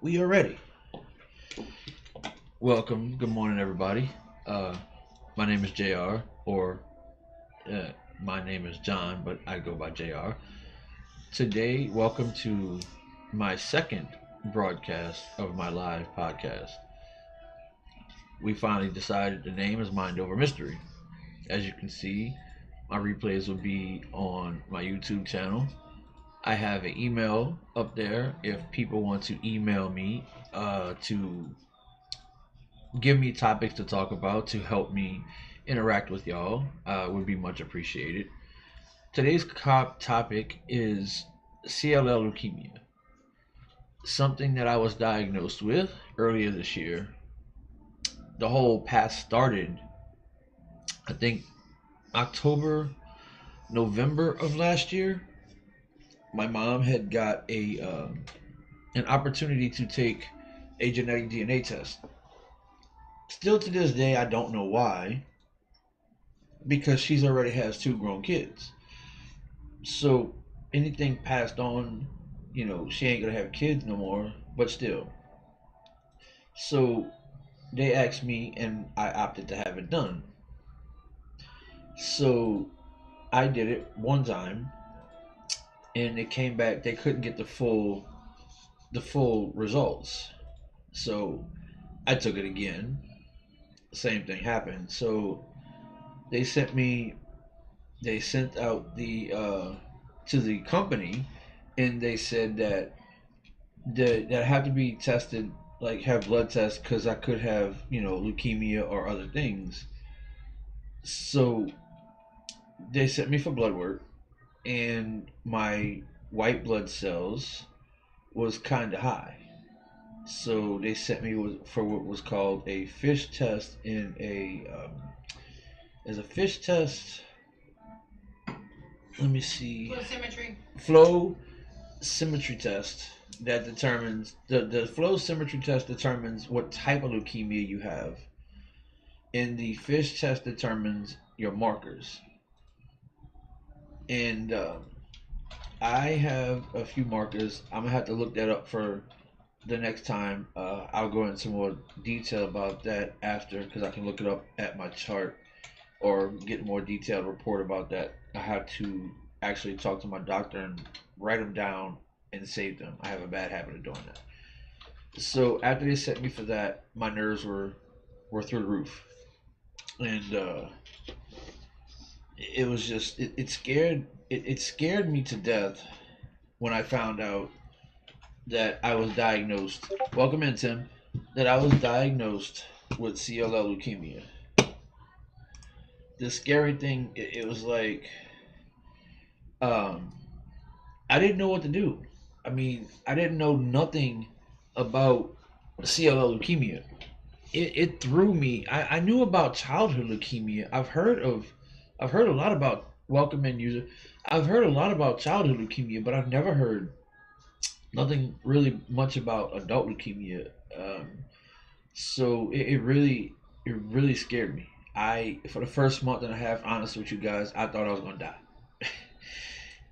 We are ready. Welcome. Good morning, everybody. Uh, my name is JR, or uh, my name is John, but I go by JR. Today, welcome to my second broadcast of my live podcast. We finally decided the name is Mind Over Mystery. As you can see, my replays will be on my YouTube channel. I have an email up there if people want to email me to give me topics to talk about to help me interact with y'all. Would be much appreciated. Today's topic is CLL leukemia, something that I was diagnosed with earlier this year. The whole path started, I think, October, November of last year. My mom had got a an opportunity to take a genetic DNA test. Still to this day, I don't know why, because she's already has two grown kids. So anything passed on, she ain't gonna have kids no more. But still, so they asked me, and I opted to have it done. So I did it one time, and it came back. They couldn't get the full results. So I took it again. Same thing happened. So they sent me. They sent out the to the company, and they said that that had to be tested, like have blood tests, because I could have leukemia or other things. So they sent me for blood work, and my white blood cells was kind of high. So they sent me for what was called a fish test in a as a fish test. Let me see. Flow symmetry test that determines the flow symmetry test determines what type of leukemia you have, and the fish test determines your markers. And I have a few markers. I'm gonna have to look that up for the next time. I'll go into more detail about that after, because I can look it up at my chart or get more detailed report about that. I have to actually talk to my doctor and write them down and save them. I have a bad habit of doing that. So after they sent me for that, my nerves were through the roof, and it was just it scared me to death when I found out that I was diagnosed. Welcome in, Tim. That I was diagnosed with CLL leukemia. The scary thing, it was like, um, I didn't know what to do. I mean, I didn't know nothing about CLL leukemia. It threw me. I knew about childhood leukemia. I've heard a lot about welcome in user. I've heard a lot about childhood leukemia, but I've never heard nothing really much about adult leukemia. So it really scared me. I For the first month and a half, honest with you guys, I thought I was gonna die.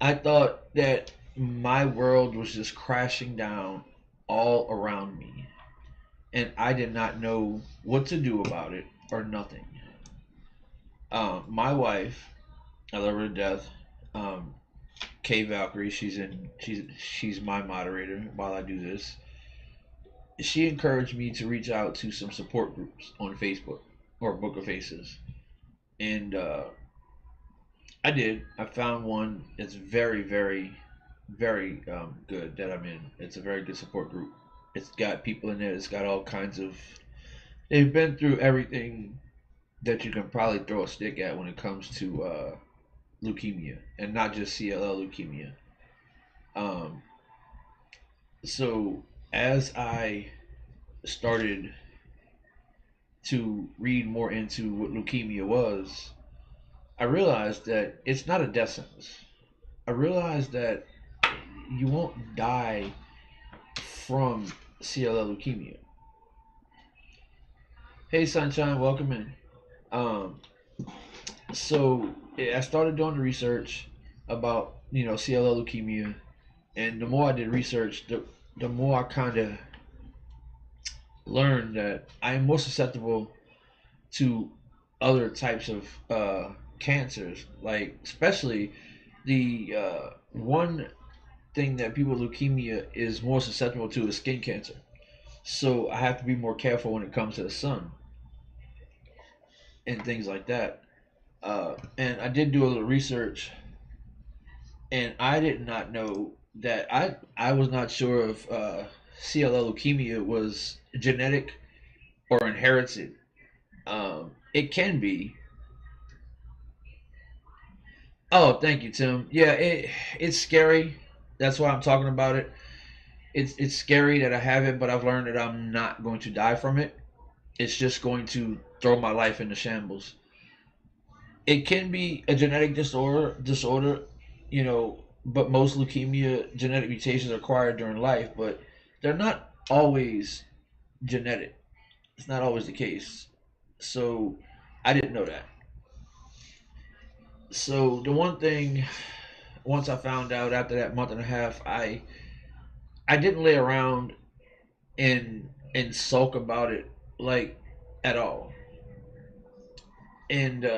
I thought that my world was just crashing down all around me, and I did not know what to do about it or nothing. My wife, I love her to death. Um, Kay Valkyrie, she's my moderator while I do this. She encouraged me to reach out to some support groups on Facebook or Book of Faces, and I did. I found one. It's very, very, very good that I'm in. It's a very good support group. It's got people in there. It's got all kinds of. They've been through everything that you can probably throw a stick at when it comes to leukemia, and not just CLL leukemia. Um, so as I started to read more into what leukemia was, I realized that it's not a death sentence. I realized that you won't die from CLL leukemia. Hey, Sunshine, welcome in. Um, so I started doing the research about CLL leukemia, and the more I did research, the more I kind of learned that I am more susceptible to other types of cancers, like especially the one thing that people with leukemia is more susceptible to is skin cancer. So I have to be more careful when it comes to the sun and things like that. And I did do a little research, and I did not know that I was not sure if CLL leukemia was genetic or inherited. It can be. Oh, thank you, Tim. Yeah, it's scary. That's why I'm talking about it. It's scary that I have it, but I've learned that I'm not going to die from it. It's just going to throw my life into shambles. It can be a genetic disorder, but most leukemia genetic mutations are acquired during life, but they're not always genetic. It's not always the case. So I didn't know that. So the one thing, once I found out after that month and a half, I didn't lay around and sulk about it like at all. And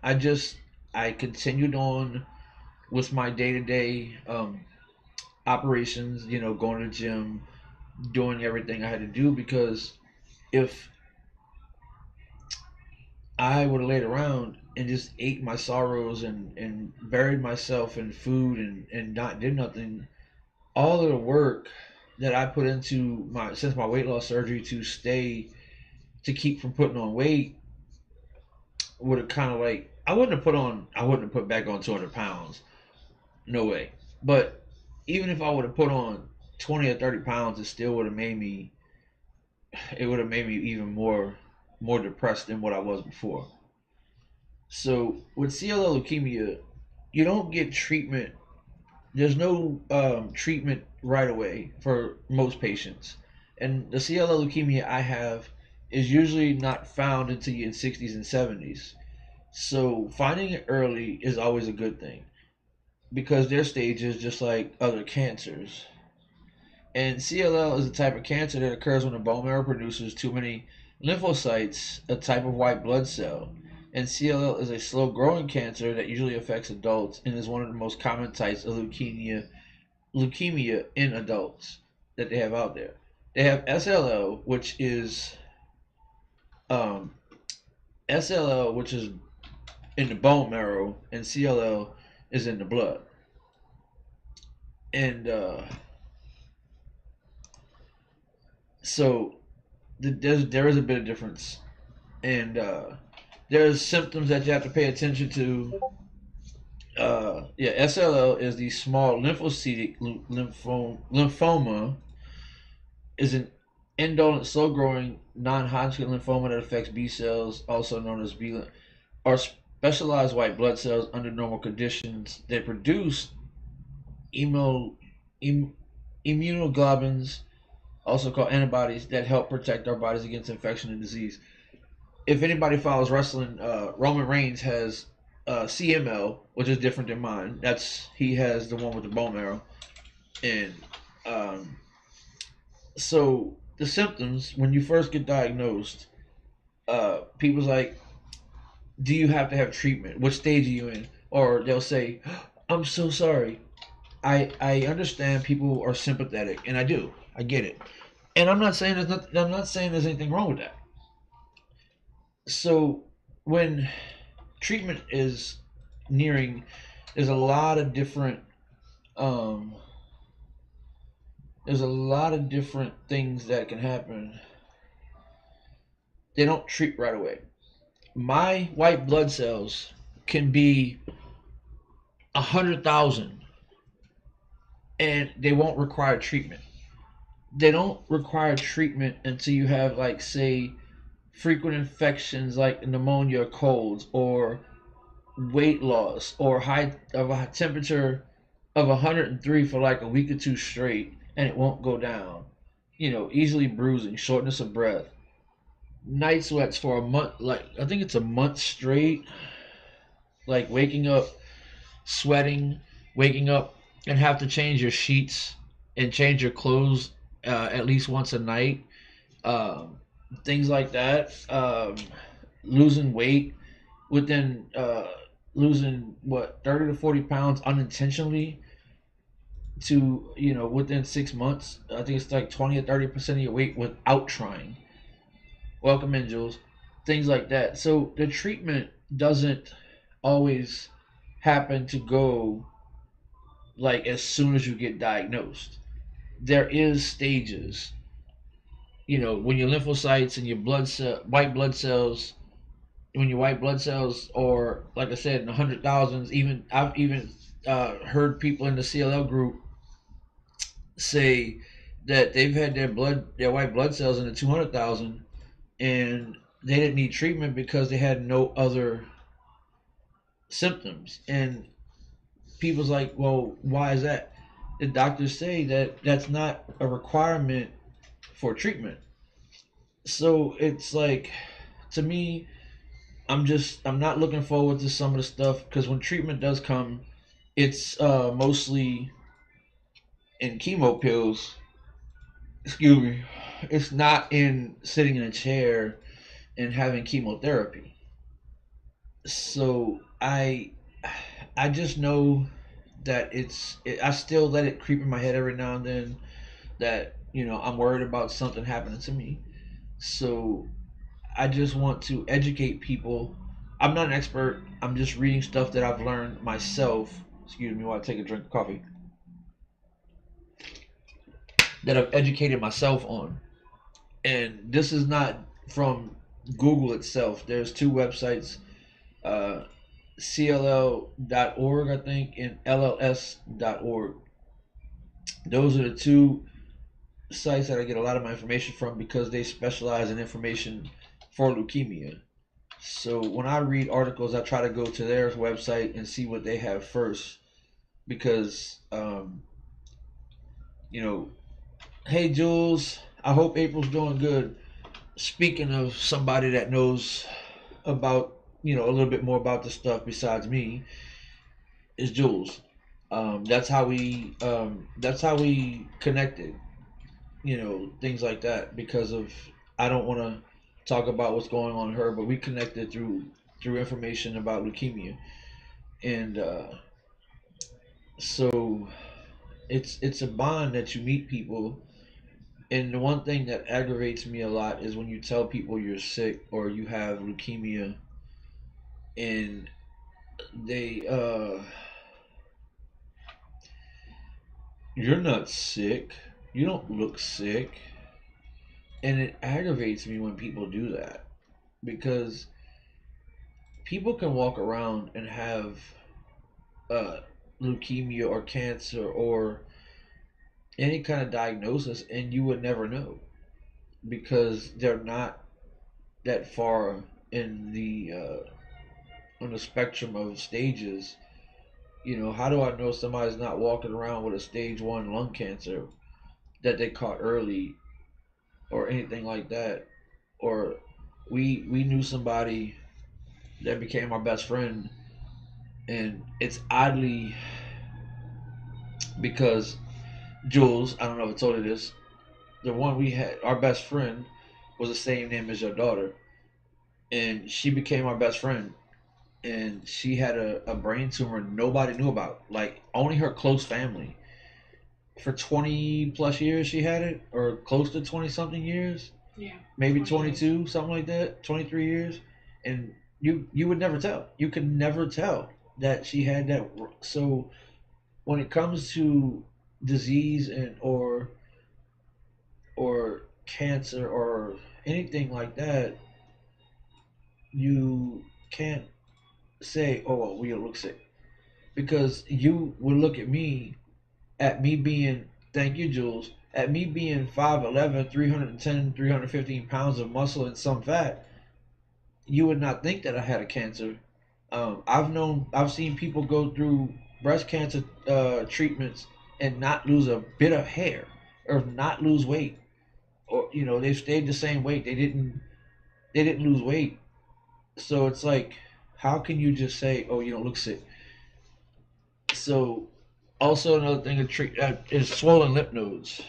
I just I continued on with my day to day operations. Going to the gym, doing everything I had to do, because if I would have laid around and just ate my sorrows and buried myself in food and not did nothing, all of the work that I put into my since my weight loss surgery to keep from putting on weight would have kind of like I wouldn't have put back on 200 pounds. No way. But even if I would have put on 20 or 30 pounds, it would have made me even more depressed than what I was before. So with CLL leukemia, you don't get treatment. There's no treatment right away for most patients, and the CLL leukemia I have is usually not found until you're in 60s and 70s. So finding it early is always a good thing, because their stage is just like other cancers. And CLL is a type of cancer that occurs when the bone marrow produces too many lymphocytes, a type of white blood cell. And CLL is a slow growing cancer that usually affects adults and is one of the most common types of leukemia in adults that they have out there. They have SLL, um, which is in the bone marrow, and CLL is in the blood. And so there is a bit of difference, and there's symptoms that you have to pay attention to. Yeah, SLL is the small lymphocytic lymphoma, is an indolent, slow-growing non-Hodgkin lymphoma that affects B cells, also known as B, or specialized white blood cells under normal conditions. They produce immuno, immunoglobulins, also called antibodies, that help protect our bodies against infection and disease. If anybody follows wrestling, Roman Reigns has CML, which is different than mine. He has the one with the bone marrow, and um, so the symptoms when you first get diagnosed, people's like, "Do you have to have treatment? What stage are you in?" Or they'll say, "I'm so sorry." I understand people are sympathetic, and I do. I get it, and I'm not saying there's anything wrong with that. So when treatment is nearing, there's a lot of different um, things that can happen. They don't treat right away. My white blood cells can be 100,000, and they won't require treatment. They don't require treatment until you have, like, say, frequent infections like pneumonia, colds, or weight loss, or a temperature of 103 for like a week or two straight, and it won't go down. Easily bruising, shortness of breath, night sweats for a month. Like, I think it's a month straight. Like waking up, sweating, waking up and have to change your sheets and change your clothes at least once a night. um, things like that. Losing weight within losing what 30 to 40 pounds unintentionally to within 6 months. I think it's like 20 or 30% of your weight without trying. Welcome in, Jules. Things like that. So the treatment doesn't always happen to go like as soon as you get diagnosed. There is stages. When your lymphocytes and your white blood cells, when your white blood cells, or like I said, in the 100,000s, even I've even heard people in the CLL group say that they've had their white blood cells in the 200,000, and they didn't need treatment because they had no other symptoms. And people's like, well, why is that? The doctors say that that's not a requirement for treatment. So it's like, to me, I'm not looking forward to some of the stuff, because when treatment does come, it's mostly in chemo pills. Excuse me. It's not in sitting in a chair and having chemotherapy. So I just know that I still let it creep in my head every now and then that I'm worried about something happening to me. So I just want to educate people. I'm not an expert. I'm just reading stuff that I've learned myself. Excuse me while I take a drink of coffee. That I've educated myself on. And this is not from Google itself. There's two websites, uh, CLL.org, I think, and LLS.org. Those are the two sites that I get a lot of my information from, because they specialize in information for leukemia. So when I read articles, I try to go to their website and see what they have first, because you know, hey Jules, I hope April's doing good. Speaking of somebody that knows about a little bit more about the stuff besides me, is Jules. That's how we connected. Things like that, because of, I don't want to talk about what's going on in her, but we connected through information about leukemia. And so it's a bond that you meet people. And the one thing that aggravates me a lot is when you tell people you're sick or you have leukemia, and they you're not sick, you don't look sick. And it aggravates me when people do that, because people can walk around and have uh, leukemia or cancer or any kind of diagnosis, and you would never know, because they're not that far in the on the spectrum of stages. How do I know somebody's not walking around with a stage 1 lung cancer that they caught early, or anything like that? Or we knew somebody that became our best friend, and it's oddly, because Jules, I don't know if I told you this, the one we had, our best friend, was the same name as your daughter, and she became our best friend. And she had a brain tumor nobody knew about, like only her close family. For 20 plus years, she had it, or close to 20 something years, Yeah. maybe 20 years. 22, something like that, 23 years. And you would never tell. You could never tell that she had that. So when it comes to disease, and or cancer or anything like that, you can't say, "Oh, well, we look sick," because you would look at me being, thank you, Jules, at me being 5'11", 310, 315 pounds of muscle and some fat. You would not think that I had a cancer. I've seen people go through breast cancer treatments and not lose a bit of hair, or not lose weight, or they've stayed the same weight. They didn't lose weight. So it's like, how can you just say, oh, you don't look sick? So also another thing to treat is swollen lymph nodes,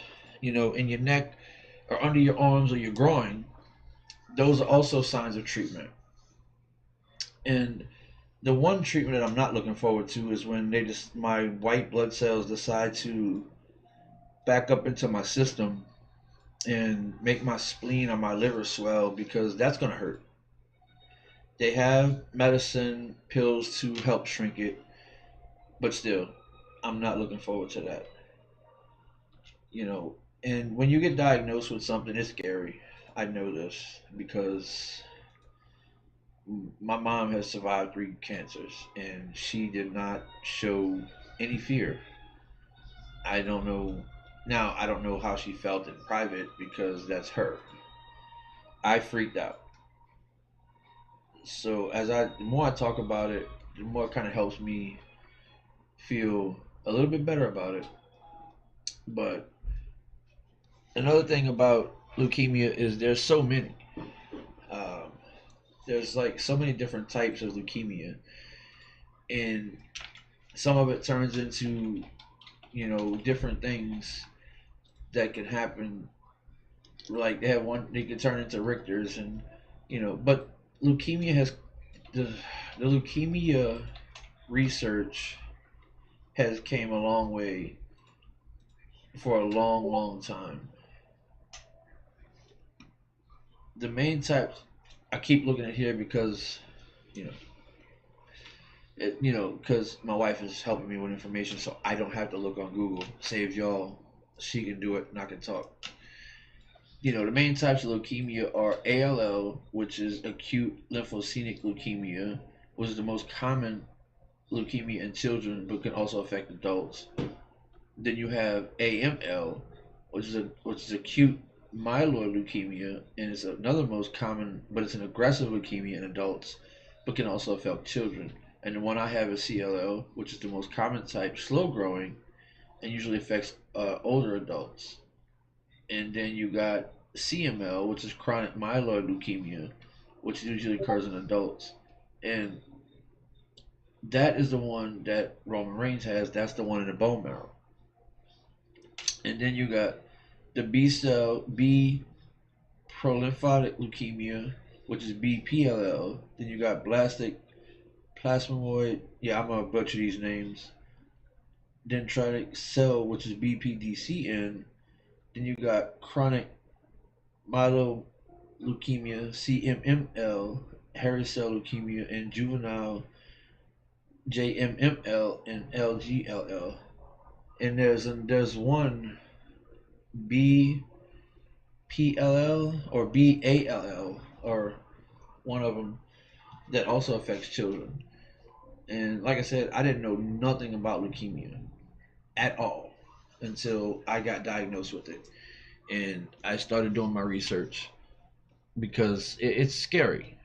in your neck or under your arms or your groin, those are also signs of treatment. And the one treatment that I'm not looking forward to is when my white blood cells decide to back up into my system and make my spleen or my liver swell, because that's going to hurt. They have medicine pills to help shrink it, but still, I'm not looking forward to that. You know, and when you get diagnosed with something, it's scary. I know this because my mom has survived 3 cancers and she did not show any fear. I don't know. Now, I don't know how she felt in private because that's her. I freaked out. So the more I talk about it, the more it kind of helps me feel a little bit better about it. But another thing about leukemia is there's so many. Um, there's like so many different types of leukemia, and some of it turns into different things that can happen. Like they can turn into Richter's, and but leukemia has the the leukemia research has came a long way for a long, long time. The main types I keep looking at here because you know because my wife is helping me with information, so I don't have to look on Google. Save y'all, she can do it, and I can talk. The main types of leukemia are ALL, which is acute lymphocenic leukemia, which is the most common leukemia in children, but can also affect adults. Then you have AML, which is acute myeloid leukemia, and it's another most common, but it's an aggressive leukemia in adults, but can also affect children. And the one I have is CLL, which is the most common type, slow growing, and usually affects older adults. And then you got CML, which is chronic myeloid leukemia, which usually occurs in adults. And that is the one that Roman Reigns has. That's the one in the bone marrow. And then you got the B prolymphatic leukemia, which is BPLL. Then you got blastic plasmamoid. Yeah, I'm gonna butcher these names. Dendritic cell, which is BPDCN. Then you got chronic myeloid leukemia, CMML, hairy cell leukemia, and juvenile JMML and LGLL. And there's one BPLL or BALL or one of them that also affects children. And like I said, I didn't know nothing about leukemia at all until I got diagnosed with it, and I started doing my research because it's scary.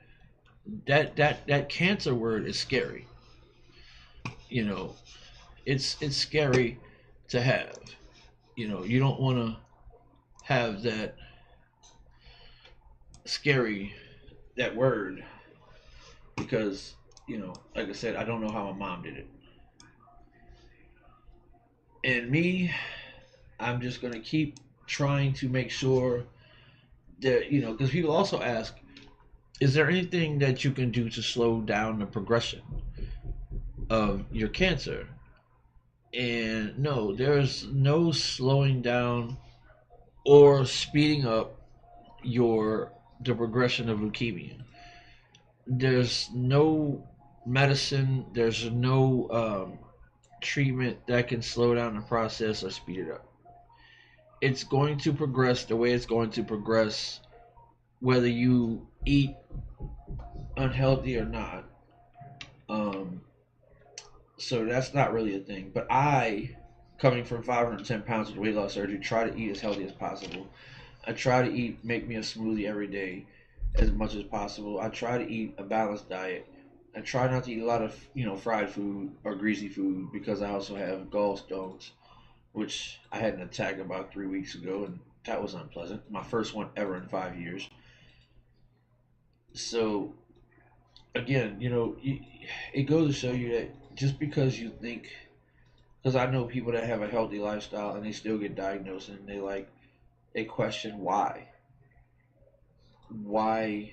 That cancer word is scary. You know, it's scary to have. You don't want to have scary that word because like I said, I don't know how my mom did it. And me, I'm just gonna keep trying to make sure that because people also ask, is there anything that you can do to slow down the progression of your cancer? And no, there's no slowing down or speeding up your the progression of leukemia. There's no medicine. There's no treatment that can slow down the process or speed it up. It's going to progress the way it's going to progress, whether you eat unhealthy or not. Um, so that's not really a thing. But coming from 510 pounds with weight loss surgery, try to eat as healthy as possible. I try to make me a smoothie every day as much as possible. I try to eat a balanced diet. I try not to eat a lot of fried food or greasy food because I also have gallstones, which I had an attack about 3 weeks ago, and that was unpleasant. My first one ever in 5 years. So again, it goes to show you that just because you think, because I know people that have a healthy lifestyle and they still get diagnosed and they like a question why. Why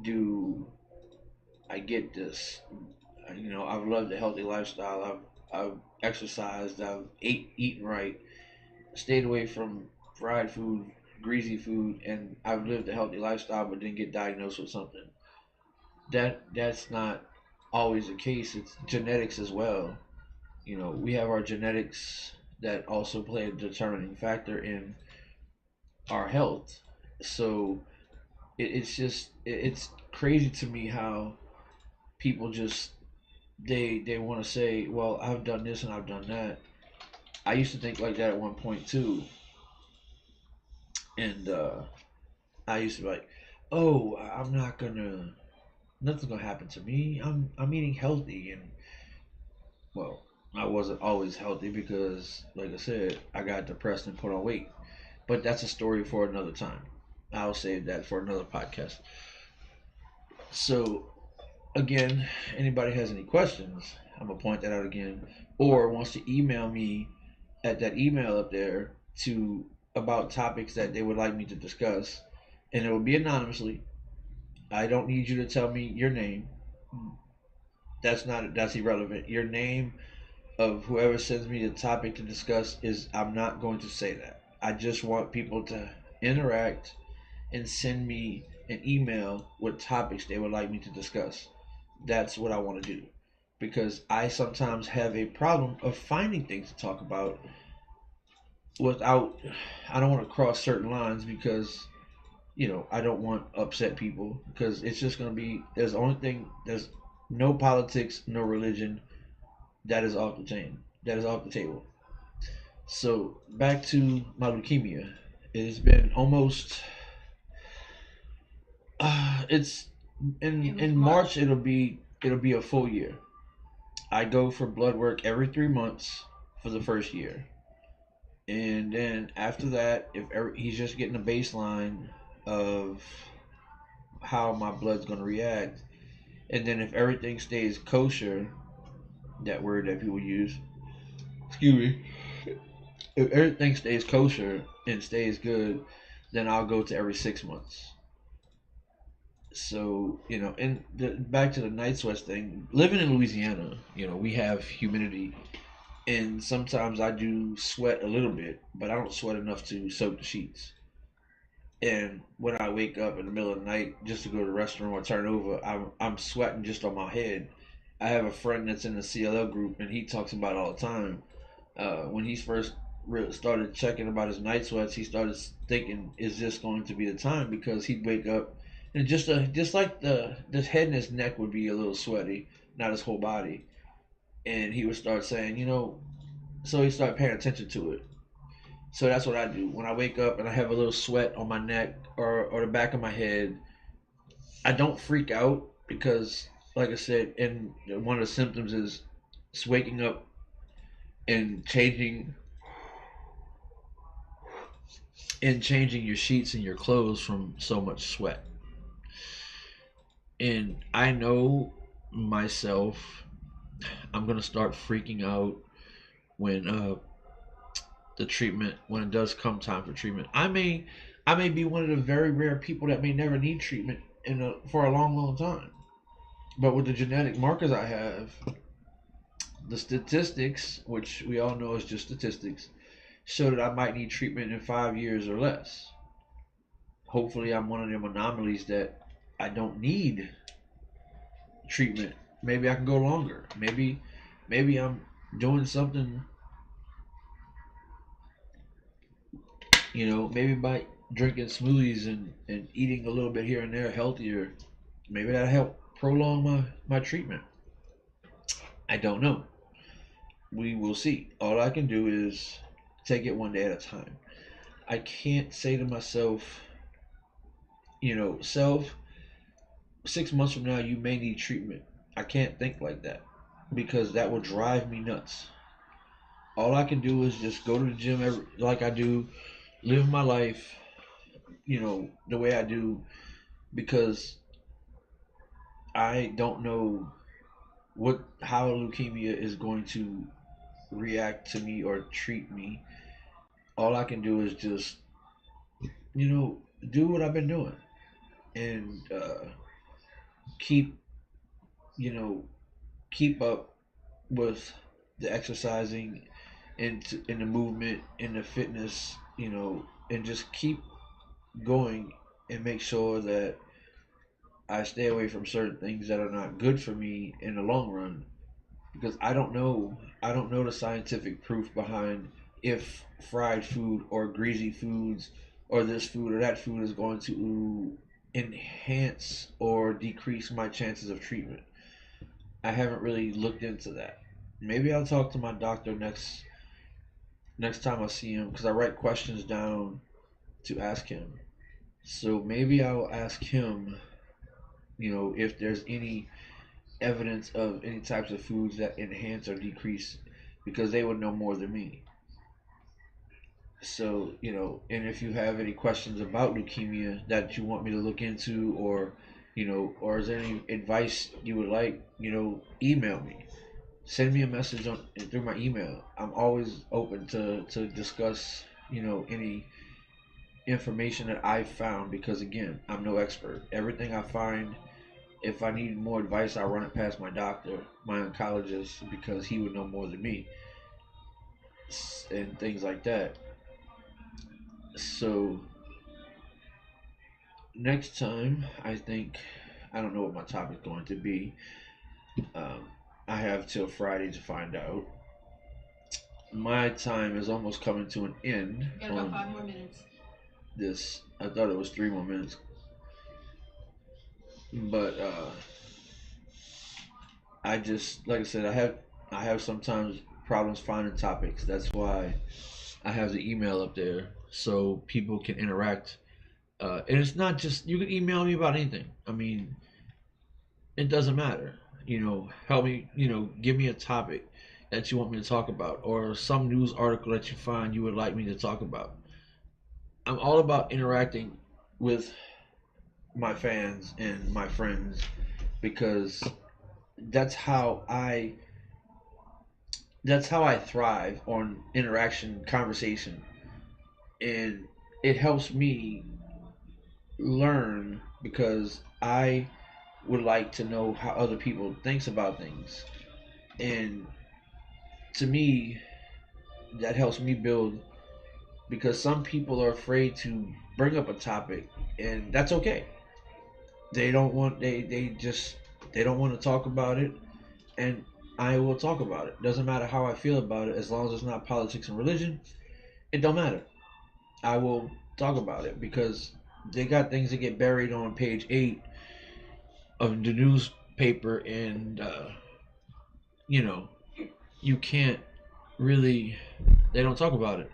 do I get this? I've lived a healthy lifestyle. I've exercised. I've eaten right, stayed away from fried food, greasy food, and I've lived a healthy lifestyle, but didn't get diagnosed with something. That's not always the case. It's genetics as well. We have our genetics that also play a determining factor in our health. So it's crazy to me how people just they want to say, well, I've done this and I've done that. I used to think like that at one point too, and I used to be like, oh, I'm not gonna, nothing's gonna happen to me. I'm eating healthy, and well, I wasn't always healthy because, like I said, I got depressed and put on weight. But that's a story for another time. I'll save that for another podcast. So again, anybody has any questions, I'm gonna point that out again, or wants to email me at that email up there to about topics that they would like me to discuss, and it will be anonymously. I don't need you to tell me your name. That's irrelevant. Your name of whoever sends me the topic to discuss is I'm not going to say that. I just want people to interact and send me an email with topics they would like me to discuss. That's what I want to do because I sometimes have a problem of finding things to talk about without I don't want to cross certain lines because I don't want to upset people because it's just going to be there's the only thing there's no politics, no religion, that is off the chain. That is off the table. So back to my leukemia. It has been almost it's in March it'll be a full year. I go for blood work every 3 months for the first year, and then after that, if he's just getting a baseline of how my blood's gonna react, and then if everything stays kosher, that word that people use, excuse me, if everything stays kosher and stays good, then I'll go to every 6 months. So and back to the night sweats thing. Living in Louisiana, we have humidity, and sometimes I do sweat a little bit, but I don't sweat enough to soak the sheets. And when I wake up in the middle of the night just to go to the restroom or turn over, I'm sweating just on my head. I have a friend that's in the CLL group, and he talks about it all the time. When he first started checking about his night sweats, he started thinking, "Is this going to be the time?" Because he'd wake up and just like this head and his neck would be a little sweaty, not his whole body, and he would start saying, so he started paying attention to it. So that's what I do when I wake up and I have a little sweat on my neck or the back of my head. I don't freak out because, like I said, and one of the symptoms is waking up and changing your sheets and your clothes from so much sweat. And I know myself, I'm gonna start freaking out when the treatment when it does come time for treatment. I may be one of the very rare people that may never need treatment for a long, long time. But with the genetic markers I have, the statistics, which we all know is just statistics, show that I might need treatment in 5 years or less. Hopefully, I'm one of them anomalies that I don't need treatment. Maybe I can go longer. Maybe I'm doing something, maybe by drinking smoothies and eating a little bit here and there healthier, maybe that'll help prolong my treatment. I don't know. We will see. All I can do is take it one day at a time. I can't say to myself, self, 6 months from now, you may need treatment. I can't think like that because that will drive me nuts. All I can do is just go to the gym like I do, live my life, the way I do, because I don't know how leukemia is going to react to me or treat me. All I can do is just do what I've been doing and keep, you know, keep up with the exercising and the movement and the fitness, and just keep going and make sure that I stay away from certain things that are not good for me in the long run because I don't know the scientific proof behind if fried food or greasy foods or this food or that food is going to enhance or decrease my chances of treatment. I haven't really looked into that. Maybe I'll talk to my doctor next time I see him because I write questions down to ask him. So maybe I'll ask him, if there's any evidence of any types of foods that enhance or decrease because they would know more than me. So, and if you have any questions about leukemia that you want me to look into or is there any advice you would like, email me. Send me a message on through my email. I'm always open to discuss, any information that I found because again, I'm no expert. Everything I find, if I need more advice, I run it past my doctor, my oncologist, because he would know more than me and things like that. So next time, I don't know what my topic's going to be. Um, I have till Friday to find out. My time is almost coming to an end. Got about 5 more minutes. This. I thought it was 3 more minutes, but I just like I said, I have sometimes problems finding topics. That's why I have the email up there so people can interact. And it's not just you can email me about anything. I mean, it doesn't matter. Help me. Give me a topic that you want me to talk about, or some news article that you find you would like me to talk about. I'm all about interacting with my fans and my friends because that's how I that's how I thrive on interaction, conversation, and it helps me learn because I would like to know how other people thinks about things, and to me, that helps me build because some people are afraid to bring up a topic, and that's okay. They don't want to talk about it, and I will talk about it. Doesn't matter how I feel about it, as long as it's not politics and religion. It don't matter. I will talk about it because they got things that get buried on page 8 of the newspaper, and you know you can't really. They don't talk about it.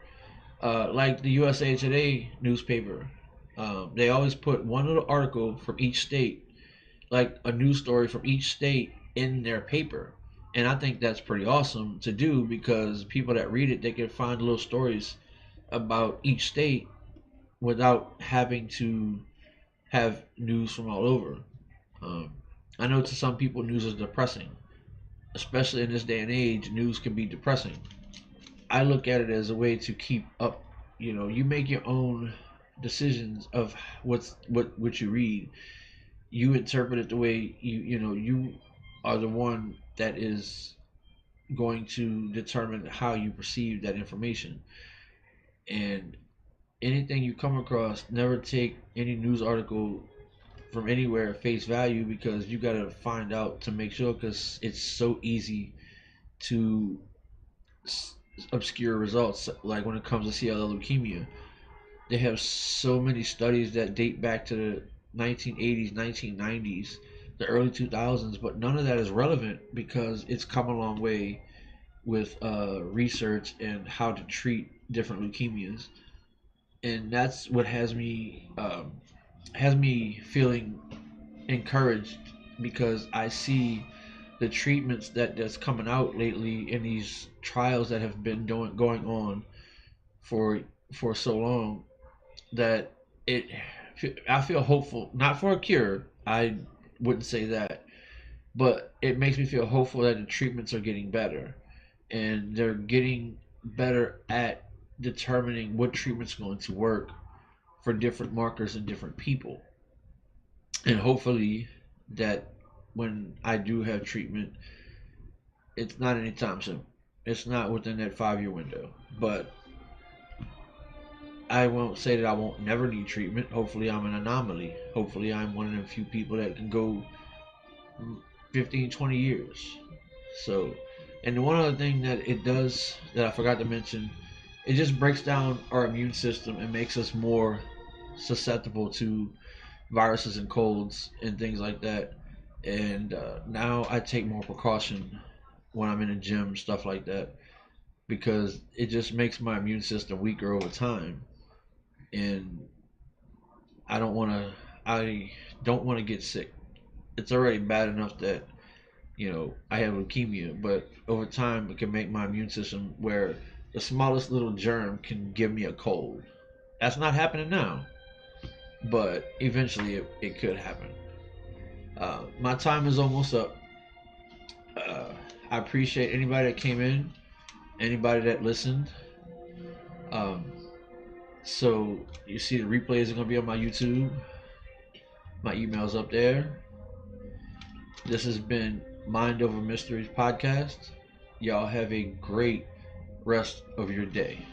Like the USA Today newspaper, they always put one little article from each state, like a news story from each state in their paper. And I think that's pretty awesome to do because people that read it, they can find little stories about each state without having to have news from all over. Um, I know to some people news is depressing, especially in this day and age. News can be depressing. I look at it as a way to keep up. You make your own decisions of what you read. You interpret it the way you are the one that is going to determine how you perceive that information. And anything you come across, never take any news article from anywhere at face value because you got to find out to make sure because it's so easy to obscure results. Like when it comes to CLL leukemia, they have so many studies that date back to the 1980s, 1990s, the early 2000s, but none of that is relevant because it's come a long way with research and how to treat different leukemias, and that's what has me feeling encouraged because I see the treatments that's coming out lately in these trials that have been going on for so long that it I feel hopeful, not for a cure. I wouldn't say that, but it makes me feel hopeful that the treatments are getting better and they're getting better at determining what treatment's going to work for different markers and different people. And hopefully that when I do have treatment, it's not anytime soon. It's not within that 5 year window. But I won't say that I won't never need treatment. Hopefully I'm an anomaly. Hopefully I'm one of the few people that can go 15, 20 years. So, and one other thing that it does that I forgot to mention, it just breaks down our immune system and makes us more susceptible to viruses and colds and things like that. And now I take more precaution when I'm in a gym, stuff like that, because it just makes my immune system weaker over time. And I don't want to. I don't want to get sick. It's already bad enough that I have leukemia, but over time it can make my immune system where the smallest little germ can give me a cold. That's not happening now, but eventually it could happen. My time is almost up. I appreciate anybody that came in, anybody that listened. Um, so you see the replays are gonna be on my YouTube. My email's up there. This has been Mind Over Mysteries podcast. Y'all have a great rest of your day.